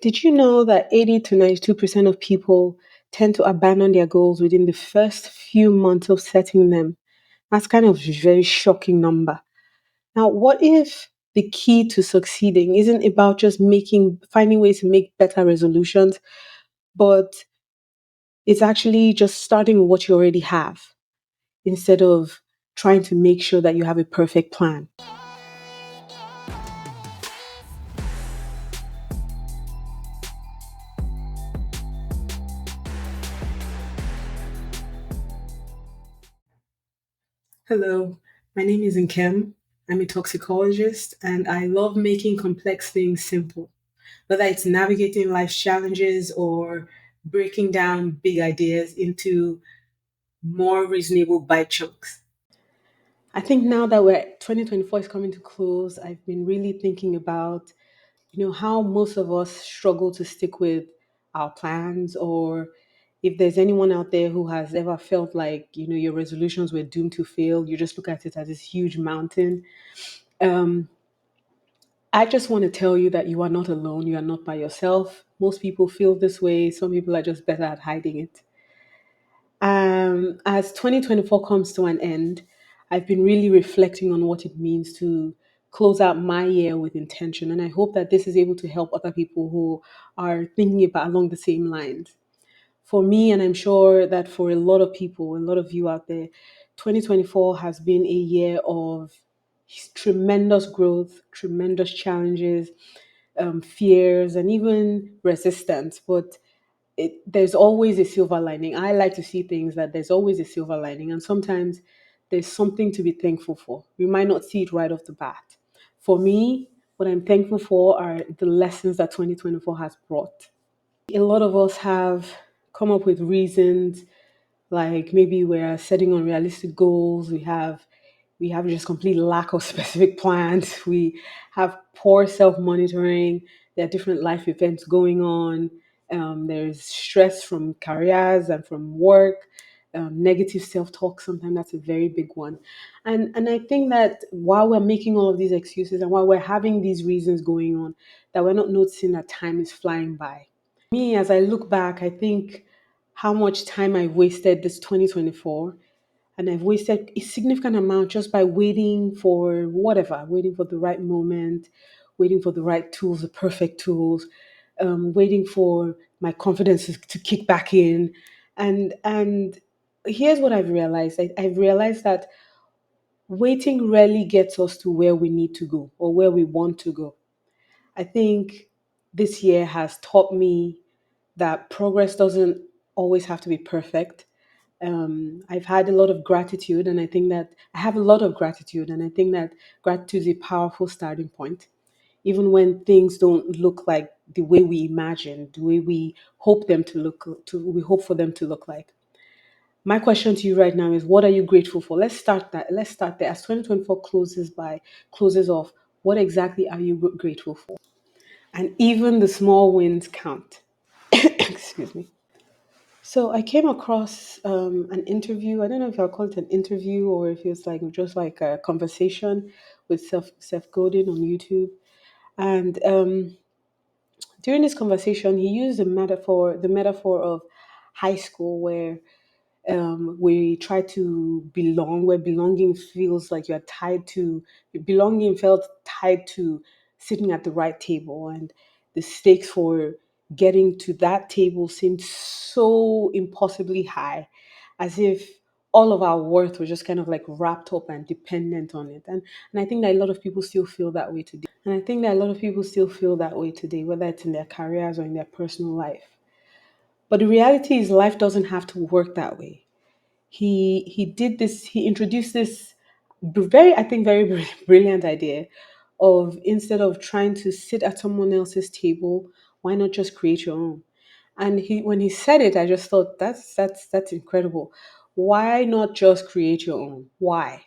Did you know that 80 to 92% of people tend to abandon their goals within the first few months of setting them? That's kind of a very shocking number. Now, what if the key to succeeding isn't about just finding ways to make better resolutions, but it's actually just starting with what you already have instead of trying to make sure that you have a perfect plan? Hello, my name is Nkem. I'm a toxicologist and I love making complex things simple, whether it's navigating life's challenges or breaking down big ideas into more reasonable bite chunks. I think now that 2024 is coming to close, I've been really thinking about, how most of us struggle to stick with our plans, or if there's anyone out there who has ever felt like, your resolutions were doomed to fail. You just look at it as this huge mountain. Um, I just want to tell you that you are not alone. You are not by yourself. Most people feel this way. Some people are just better at hiding it. As 2024 comes to an end, I've been really reflecting on what it means to close out my year with intention. And I hope that this is able to help other people who are thinking about along the same lines. For me, and I'm sure that for a lot of people, a lot of you out there, 2024 has been a year of tremendous growth, tremendous challenges, fears, and even resistance. But there's always a silver lining. I like to see things that there's always a silver lining, and sometimes there's something to be thankful for. We might not see it right off the bat. For me, what I'm thankful for are the lessons that 2024 has brought. A lot of us have come up with reasons, like maybe we're setting unrealistic goals. We have just complete lack of specific plans. We have poor self-monitoring. There are different life events going on. There's stress from careers and from work. Negative self-talk, sometimes that's a very big one. And I think that while we're making all of these excuses and while we're having these reasons going on, that we're not noticing that time is flying by. Me, as I look back, I think how much time I wasted this 2024, and I've wasted a significant amount just by waiting for whatever, waiting for the right moment, waiting for the right tools, the perfect tools, waiting for my confidence to kick back in. And here's what I've realized. I've realized that waiting rarely gets us to where we need to go or where we want to go. I think this year has taught me that progress doesn't always have to be perfect. I've had a lot of gratitude, and I think that I have a lot of gratitude, and I think that gratitude is a powerful starting point. Even when things don't look like the way we imagine, the way we hope them to look, we hope for them to look like. My question to you right now is, what are you grateful for? Let's start that. Let's start there. As 2024 closes off, what exactly are you grateful for? And even the small wins count. Excuse me. So I came across an interview. I don't know if I'll call it an interview or if it's like just like a conversation with Seth Godin on YouTube. And during this conversation, he used the metaphor of high school, where we try to belong, where belonging feels like you're tied to belonging felt tied to sitting at the right table, and the stakes for getting to that table seemed so impossibly high, as if all of our worth was just kind of like wrapped up and dependent on it. And I think that a lot of people still feel that way today. And I think that a lot of people still feel that way today, whether it's in their careers or in their personal life. But the reality is life doesn't have to work that way. He introduced this very, I think, very brilliant idea of, instead of trying to sit at someone else's table, why not just create your own? And when he said it, I just thought that's incredible. Why not just create your own? Why?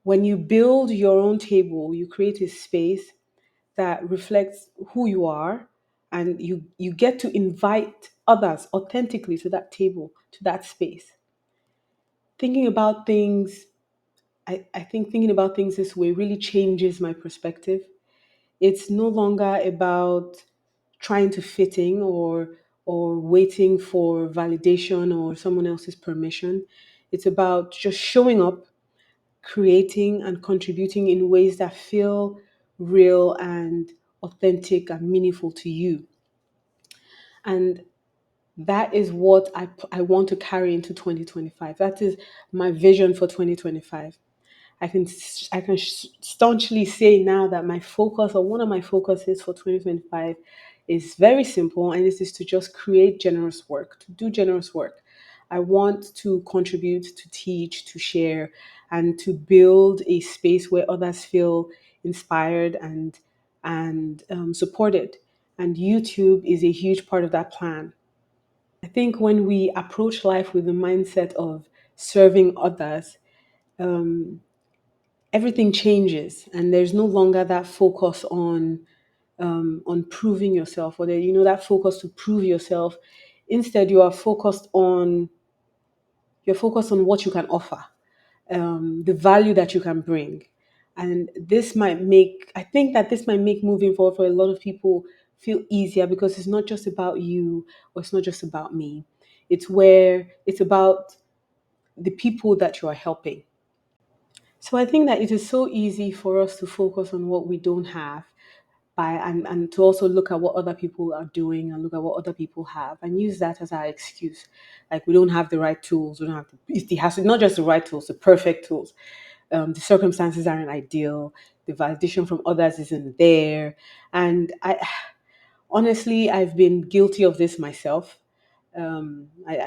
When you build your own table, you create a space that reflects who you are, and you get to invite others authentically to that table, to that space. Thinking about things, I think thinking about things this way really changes my perspective. It's no longer about trying to fit in or waiting for validation or someone else's permission. It's about just showing up, creating and contributing in ways that feel real and authentic and meaningful to you. And that is what I want to carry into 2025. That is my vision for 2025. I can staunchly say now that my focus, or one of my focuses for 2025, is very simple, and this is to just create generous work, to do generous work. I want to contribute, to teach, to share, and to build a space where others feel inspired and supported. And YouTube is a huge part of that plan. I think when we approach life with the mindset of serving others, everything changes, and there's no longer that focus on proving yourself, or that focus to prove yourself. Instead, you're focused on what you can offer, the value that you can bring, and I think that this might make moving forward for a lot of people feel easier, because it's not just about you, or it's not just about me. It's about the people that you are helping. So I think that it is so easy for us to focus on what we don't have, and to also look at what other people are doing and look at what other people have and use that as our excuse. Like, we don't have the right tools, we don't have it has not just the right tools, the perfect tools. The circumstances aren't ideal, the validation from others isn't there. And I honestly, I've been guilty of this myself.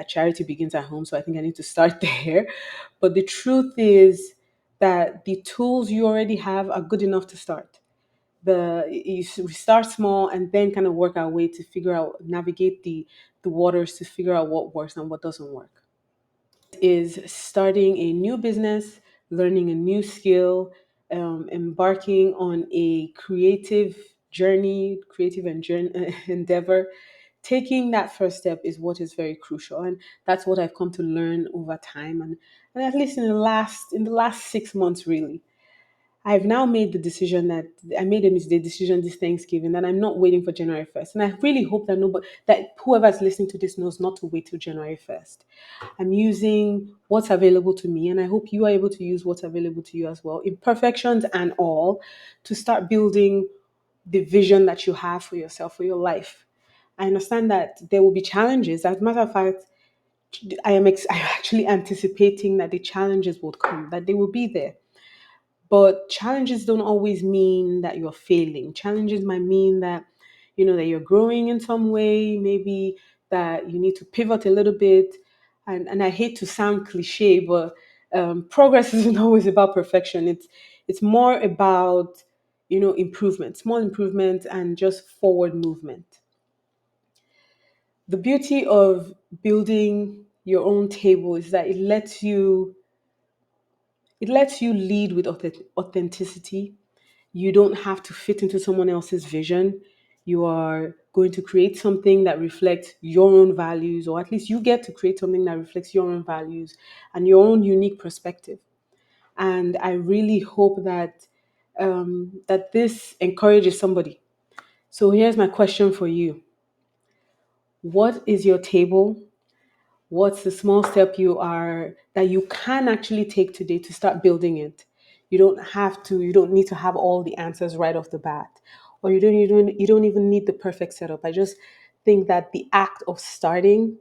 Charity begins at home, so I think I need to start there. But the truth is that the tools you already have are good enough to start. We start small and then kind of work our way to figure out, navigate the waters to figure out what works and what doesn't work. Is starting a new business, learning a new skill, embarking on a endeavor. Taking that first step is what is very crucial, and that's what I've come to learn over time. And at least in the last 6 months, really, I've now made the decision that I made the decision this Thanksgiving that I'm not waiting for January 1st. And I really hope that whoever's listening to this knows not to wait till January 1st. I'm using what's available to me, and I hope you are able to use what's available to you as well, imperfections and all, to start building the vision that you have for yourself, for your life. I understand that there will be challenges. As a matter of fact, I'm actually anticipating that the challenges will come, that they will be there. But challenges don't always mean that you're failing. Challenges might mean that, that you're growing in some way, maybe that you need to pivot a little bit. And I hate to sound cliche, but progress isn't always about perfection. It's more about, improvement, small improvement, and just forward movement. The beauty of building your own table is that it lets you lead with authenticity. You don't have to fit into someone else's vision. You are going to create something that reflects your own values, or at least you get to create something that reflects your own values and your own unique perspective. And I really hope that this encourages somebody. So here's my question for you: what is your table? What's the small step that you can actually take today to start building it? You don't need to have all the answers right off the bat, or you don't even need the perfect setup. I just think that the act of starting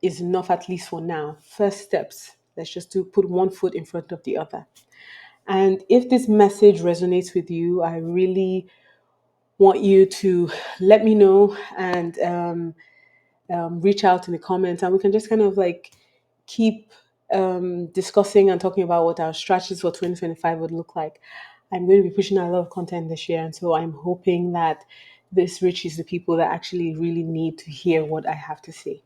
is enough, at least for now. First steps. Let's just put one foot in front of the other. And if this message resonates with you, I really want you to let me know, and reach out in the comments, and we can just kind of like keep discussing and talking about what our strategies for 2025 would look like. I'm going to be pushing out a lot of content this year, and so I'm hoping that this reaches the people that actually really need to hear what I have to say.